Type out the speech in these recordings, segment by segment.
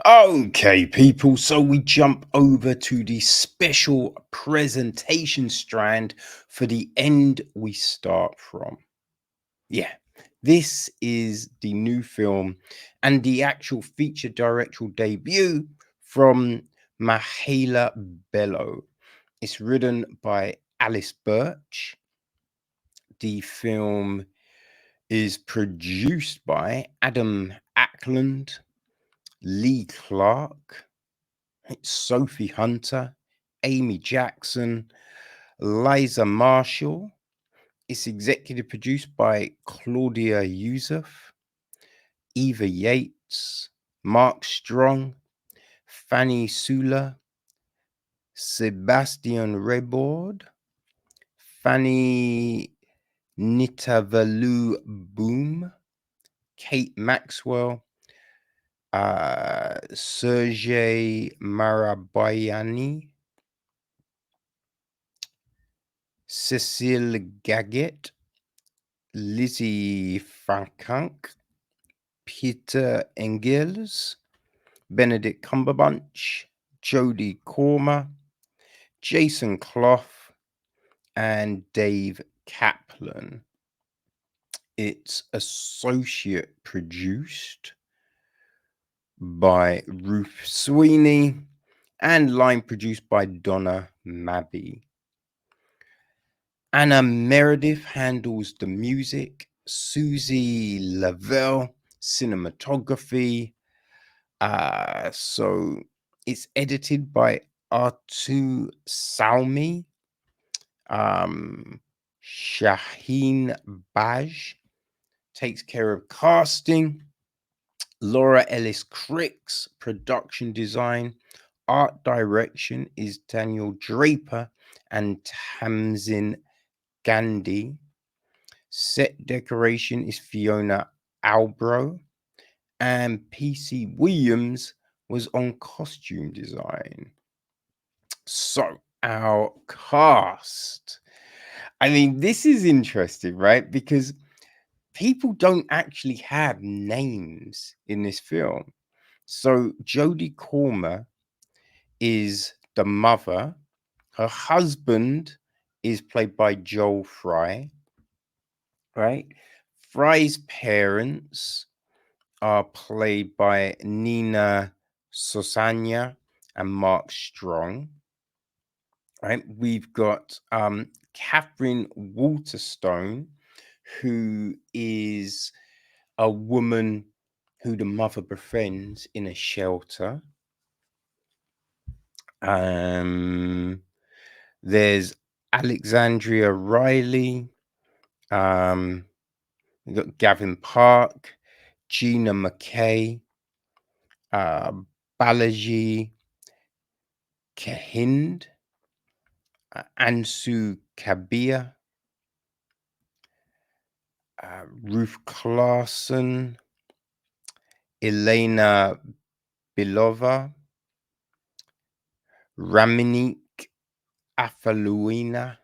Okay, people, so we jump over to the special presentation strand for the end we start from. Yeah, this is the new film and the actual feature directorial debut from Mahalia Belo. It's written by Alice Birch. The film is produced by Adam Ackland, Lee Clark, Sophie Hunter, Amy Jackson, Liza Marshall. It's executive produced by Claudia Yusuf, Eva Yates, Mark Strong, Fanny Sula, Sebastian Rebord, Fanny Nitavalu Boom, Kate Maxwell, Sergey Marabayani, Cecile Gaget, Lizzie Frankank, Peter Engels, Benedict Cumberbatch, Jodie Comer, Jason Clough, and Dave Kaplan. It's associate produced by Ruth Sweeney and line produced by Donna Mabby. Anna Meredith handles the music, Susie Lavelle, cinematography. So it's edited by Artu Salmi, Shaheen Baj takes care of casting, Laura Ellis Cricks, production design, art direction is Daniel Draper and Tamzin Gandhi. Set decoration is Fiona Albro, and PC Williams was on costume design. So, our cast. I mean, this is interesting, right? Because people don't actually have names in this film. So, Jodie Comer is the mother. Her husband is played by Joel Fry, right? Fry's parents are played by Nina Sosanya and Mark Strong, right? We've got Catherine Waterstone, who is a woman who the mother befriends in a shelter. There's Alexandria Riley. We've got Gavin Park, Gina McKay, Balaji Kahind, Ansu Kabir, Ruth Clarkson, Elena Belova, Raminique Afaluina.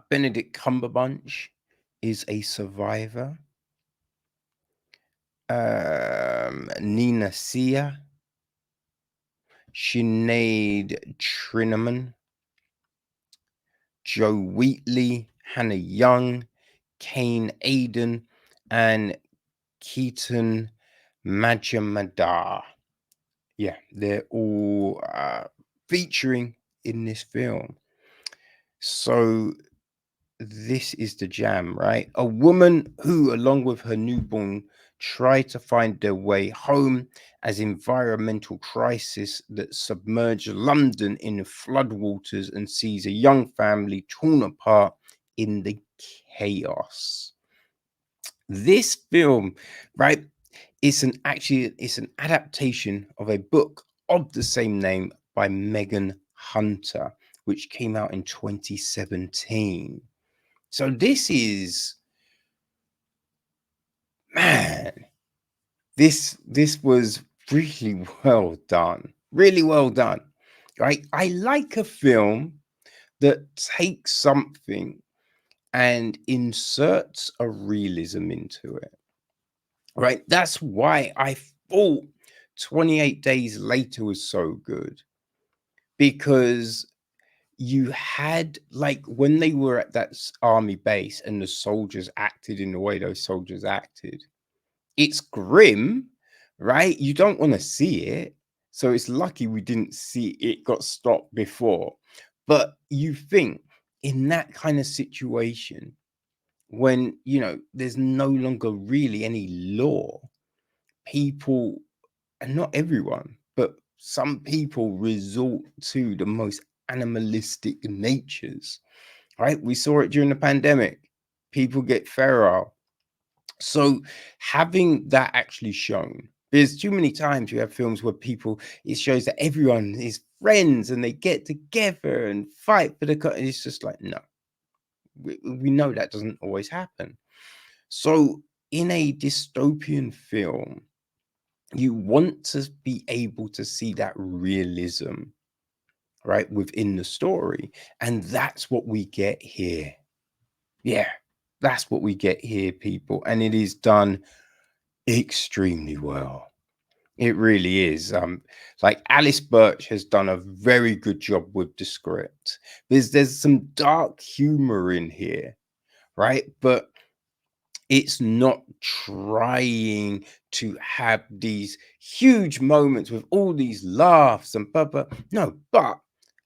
Benedict Cumberbatch is a survivor. Nina Sia, Sinead Trineman, Joe Wheatley, Hannah Young, Kane Aiden, and Keaton Majamadar. Yeah, they're all featuring in this film. So this is the jam, right? A woman who, along with her newborn, try to find their way home as environmental crisis that submerge London in floodwaters and sees a young family torn apart in the chaos. This film, right, it's an adaptation of a book of the same name by Megan Hunter, which came out in 2017. So this is, man, this was really well done. Really well done. Right? I like a film that takes something and inserts a realism into it. Right? That's why I thought 28 Days Later was so good because you had, like, when they were at that army base and the soldiers acted in the way those soldiers acted, it's grim, right? You don't want to see it. So it's lucky we didn't see it got stopped before. But you think in that kind of situation, when, there's no longer really any law, people, and not everyone, but some people resort to the most animalistic natures, right? We saw it during the pandemic. People get feral. So having that actually shown, there's too many times you have films where people, it shows that everyone is friends and they get together and fight for the and it's just like, no, we know that doesn't always happen. So in a dystopian film, you want to be able to see that realism, right, within the story. And that's what we get here. Yeah, that's what we get here, people. And it is done extremely well. It really is. Like Alice Birch has done a very good job with the script. There's some dark humor in here, right? But it's not trying to have these huge moments with all these laughs and blah. No, but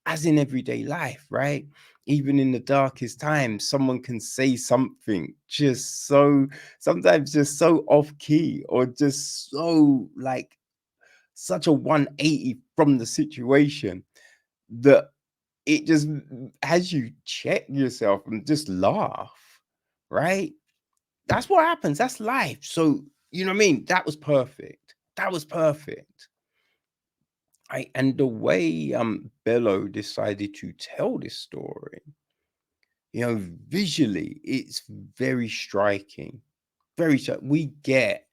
as in everyday life, right? Even in the darkest times, someone can say something just so, sometimes just so off key, or just so like such a 180 from the situation, that it just has you check yourself and just laugh, right? That's what happens. That's life. So, you know what I mean? That was perfect. That was perfect. And the way Bello decided to tell this story, visually, it's very striking. We get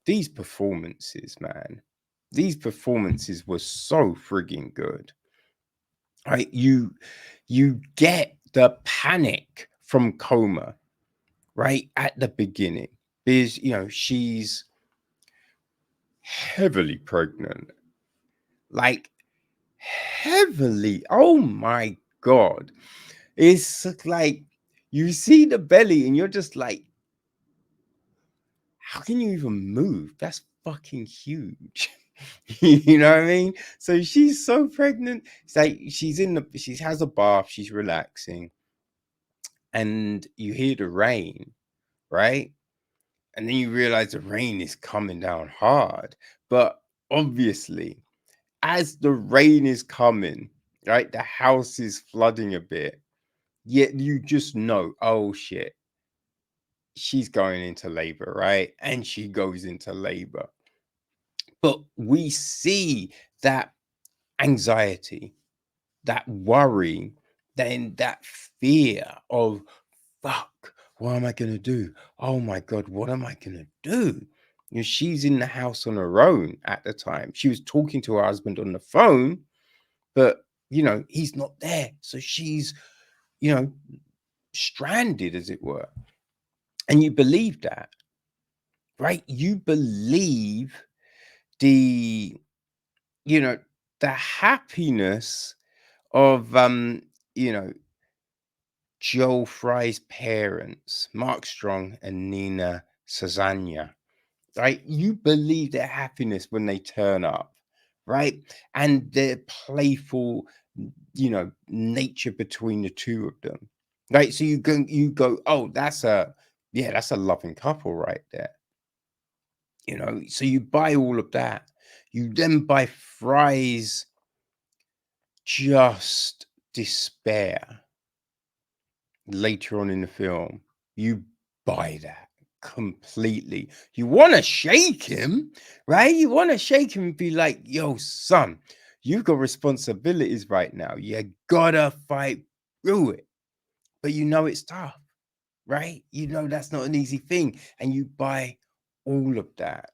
these performances, man. These performances were so frigging good. Right? You get the panic from Coma right at the beginning, because she's heavily pregnant, like heavily. Oh my god. It's like you see the belly and you're just like, how can you even move? That's fucking huge. You know what I mean? So she's so pregnant. It's like she has a bath, she's relaxing, and you hear the rain, right? And then you realize the rain is coming down hard. But obviously, as the rain is coming, right, the house is flooding a bit. Yet you just know, oh shit, she's going into labor, right? And she goes into labor. But we see that anxiety, that worry, then that fear of, fuck, what am I going to do? Oh my God, what am I going to do? She's in the house on her own at the time. She was talking to her husband on the phone, but, he's not there. So she's, you know, stranded, as it were. And you believe that, right? You believe the, you know, the happiness of, you know, Joel Fry's parents, Mark Strong and Nina Sazanya, right? You believe their happiness when they turn up, right? And their playful, nature between the two of them, right? So you go, oh, that's a loving couple right there, So you buy all of that. You then buy Fry's just despair later on in the film. You buy that completely. You want to shake him, right? You want to shake him and be like, yo, son, you've got responsibilities right now. You gotta fight through it. But it's tough, right? That's not an easy thing. And you buy all of that.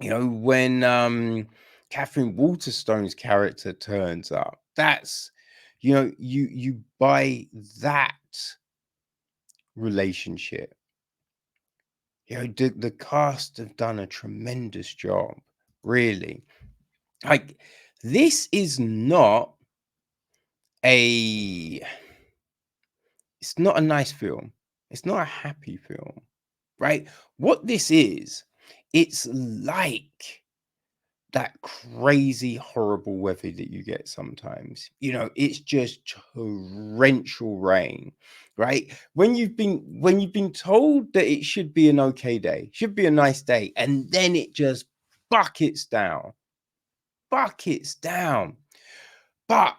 When Catherine Waterstone's character turns up, that's you buy that relationship, The cast have done a tremendous job, really. Like, this is not a it's not a nice film. It's not a happy film, right? What this is, it's like that crazy, horrible weather that you get sometimes. It's just torrential rain, right? When you've been told that it should be an okay day, should be a nice day, and then it just buckets down, buckets down. But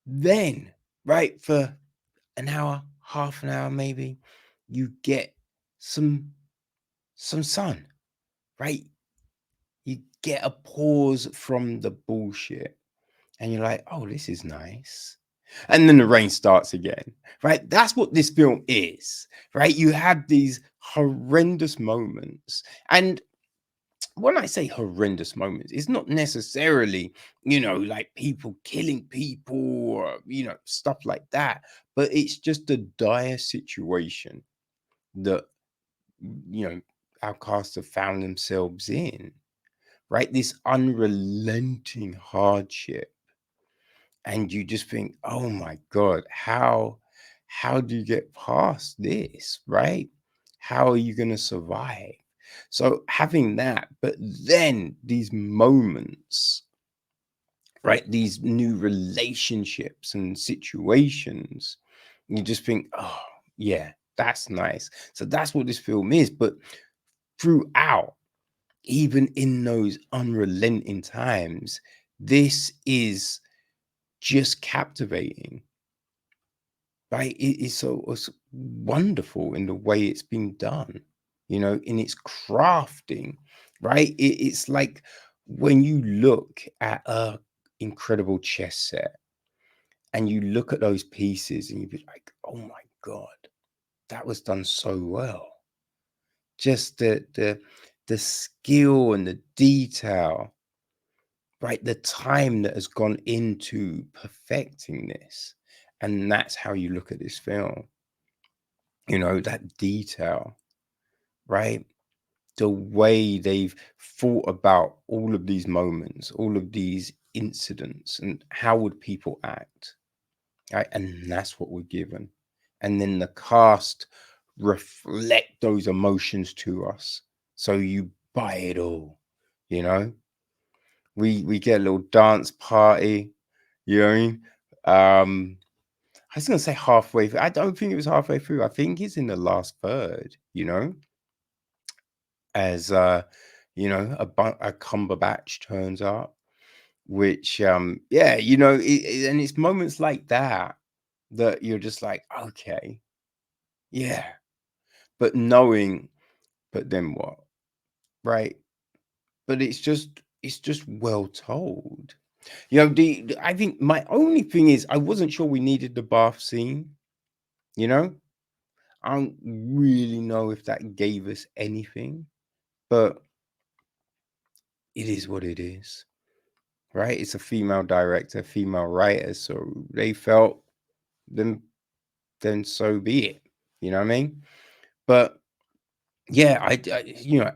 then, right, for an hour, half an hour maybe, you get some sun, right? You get a pause from the bullshit, and you're like, oh, this is nice. And then the rain starts again, right? That's what this film is, right? You have these horrendous moments. And when I say horrendous moments, it's not necessarily, like people killing people or, stuff like that. But it's just a dire situation that, you know, our cast have found themselves in, right? This unrelenting hardship. And you just think, oh my God, how do you get past this, right? How are you going to survive? So having that, but then these moments, right? These new relationships and situations, you just think, oh yeah, that's nice. So that's what this film is. But throughout, even in those unrelenting times, this is just captivating, right? It is so it's wonderful in the way it's been done, in its crafting, right? It's like when you look at a incredible chess set and you look at those pieces and you be like, oh my God, that was done so well. Just the skill and the detail, right? The time that has gone into perfecting this. And that's how you look at this film, that detail, right? The way they've thought about all of these moments, all of these incidents, and how would people act, right? And that's what we're given. And then the cast reflect those emotions to us. So you buy it all, you know? We get a little dance party, you know what I mean? I was gonna say halfway through. I don't think it was halfway through. I think it's in the last third, as a Cumberbatch turns up, which yeah, and it's moments like that that you're just like, okay, yeah, but knowing, but then what, right? But it's just well told. I think my only thing is I wasn't sure we needed the bath scene, you know. I don't really know if that gave us anything, but it is what it is, right? It's a female director, female writer, so they felt then so be it. You know what I mean? But yeah,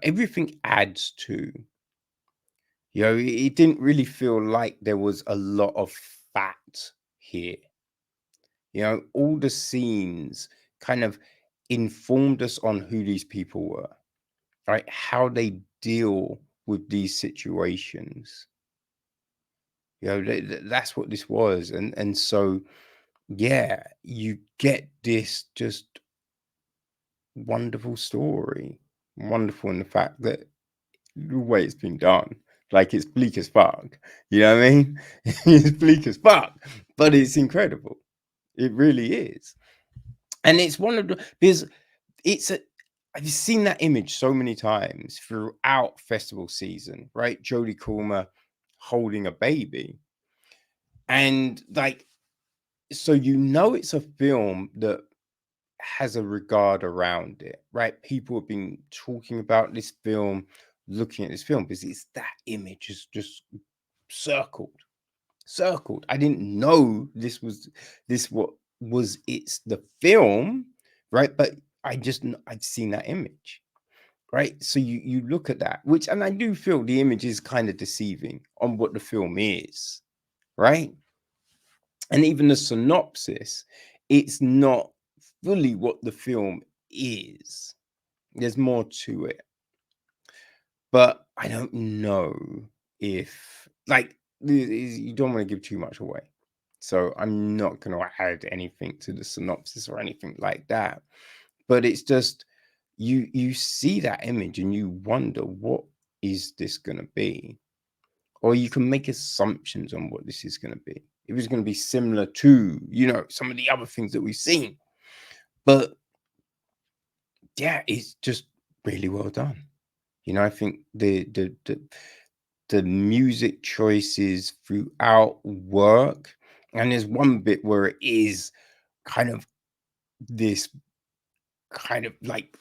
everything adds to. It didn't really feel like there was a lot of fat here. All the scenes kind of informed us on who these people were, right? How they deal with these situations. That's what this was, and so yeah, you get this just wonderful story, wonderful in the fact that the way it's been done, like it's bleak as fuck. You know what I mean? It's bleak as fuck, but it's incredible. It really is, and it's one of the because it's a. I've seen that image so many times throughout festival season, right? Jodie Comer holding a baby, and like, so it's a film that has a regard around it, right? People have been talking about this film, looking at this film because it's that image is just circled. I didn't know this what was it's the film, right? But I'd seen that image, right? So you look at that, which, and I do feel the image is kind of deceiving on what the film is, right? And even the synopsis, it's not fully what the film is. There's more to it. But I don't know if, like, you don't want to give too much away. So I'm not going to add anything to the synopsis or anything like that. But it's just, you see that image and you wonder, what is this going to be? Or you can make assumptions on what this is going to be. It was going to be similar to, some of the other things that we've seen. But yeah, it's just really well done. I think the music choices throughout work, and there's one bit where it is kind of this kind of like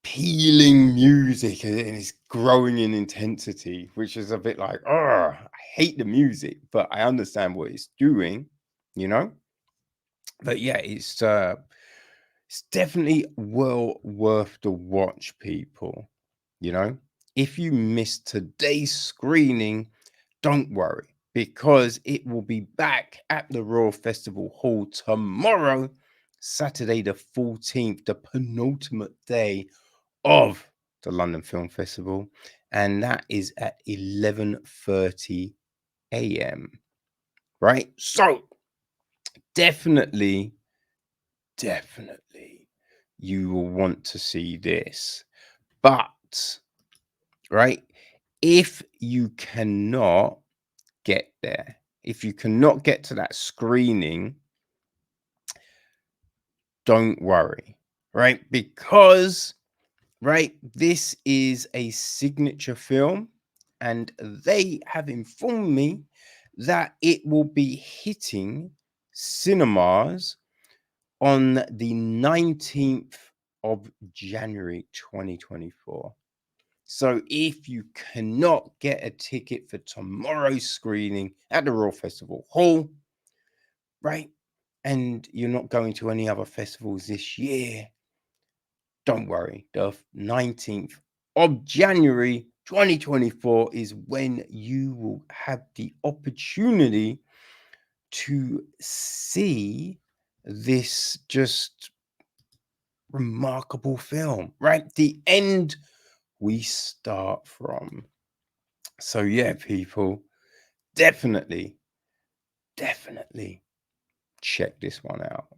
pealing music, and it's growing in intensity, which is a bit like, oh, I hate the music, but I understand what it's doing, you know. But yeah, it's definitely well worth the watch, people. If you missed today's screening, don't worry, because it will be back at the Royal Festival Hall tomorrow, Saturday the 14th, the penultimate day of the London Film Festival, and that is at 11:30 a.m. Right? So definitely, you will want to see this. But, right, if you cannot get there, if you cannot get to that screening, don't worry, right? Because, right, this is a signature film, and they have informed me that it will be hitting cinemas on the 19th of January 2024. So if you cannot get a ticket for tomorrow's screening at the Royal Festival Hall, right, and you're not going to any other festivals this year, don't worry. The 19th of January 2024 is when you will have the opportunity to see this just remarkable film, right? The end we start from. So yeah, people, definitely check this one out.